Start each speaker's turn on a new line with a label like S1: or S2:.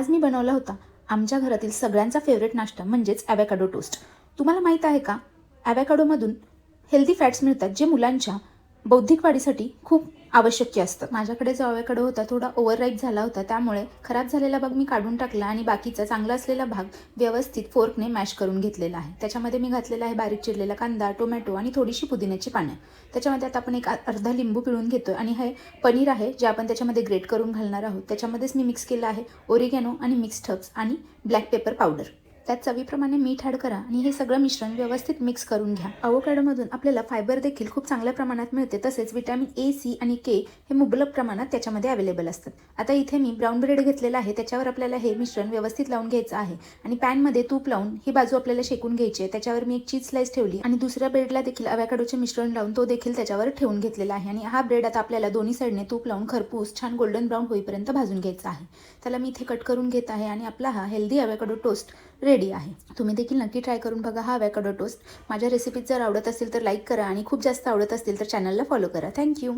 S1: आज मी बनवला होता आमच्या घरातील सगळ्यांचा फेवरेट नाश्ता म्हणजेच ॲवॅकाडो टोस्ट। तुम्हाला माहीत आहे का, ॲवॅकाडोमधून हेल्दी फॅट्स मिळतात जे मुलांच्या बौद्धिक वाढीसाठी खूप आवश्यक असतं। माझ्याकडे जो ॲवॅकाडो होता थोडा ओव्हरराईप झाला होता, त्यामुळे खराब झालेला भाग मी काढून टाकला आणि बाकीचा चांगला असलेला भाग व्यवस्थित फोर्कने मॅश करून घेतलेला आहे। त्याच्यामध्ये मी घातलेला आहे बारीक चिरलेला कांदा, टोमॅटो आणि थोडीशी पुदिन्याची पाने। त्याच्यामध्ये आता आपण एक अर्धा लिंबू पिळून घेतोय आणि हे पनीर आहे जे आपण त्याच्यामध्ये ग्रेट करून घालणार आहोत। त्याच्यामध्येच मी मिक्स केलं आहे ओरिगॅनो आणि मिक्स हर्ब्स आणि ब्लॅक पेपर पावडर। त्यात चवीप्रमाणे मीठ ॲड करा आणि हे सगळं मिश्रण व्यवस्थित मिक्स करून घ्या। अवोकॅडोमधून आपल्याला फायबर देखील खूप चांगल्या प्रमाणात मिळते, तसेच विटॅमिन ए, सी आणि के हे मुबलक प्रमाणात त्याच्यामध्ये अवेलेबल असतात। आता इथे मी ब्राऊन ब्रेड घेतलेला आहे, त्याच्यावर आपल्याला हे मिश्रण व्यवस्थित लावून घ्यायचं आहे आणि पॅनमध्ये तूप लावून ही बाजू आपल्याला शेकून घ्यायची आहे। त्याच्यावर मी एक चीज स्लाइस ठेवली आणि दुसऱ्या ब्रेडला देखील ॲवॅकाडोचे मिश्रण लावून तो देखील त्याच्यावर ठेवून घेतलेला आहे आणि हा ब्रेड आता आपल्याला दोन्ही साईडने तूप लावून खरपूस छान गोल्डन ब्राऊन होईपर्यंत भाजून घ्यायचा आहे। त्याला मी इथे कट करून घेत आहे आणि आपला हा हेल्दी ॲवॅकाडो टोस्ट रेडी आहे। तुम्ही देखील नक्की ट्राय करून बघा हा ॲवॅकाडो टोस्ट। माझ्या रेसिपीज जर आवडत असेल तर लाईक करा आणि खूप जास्त आवडत असतील तर चॅनलला फॉलो करा। थँक्यू।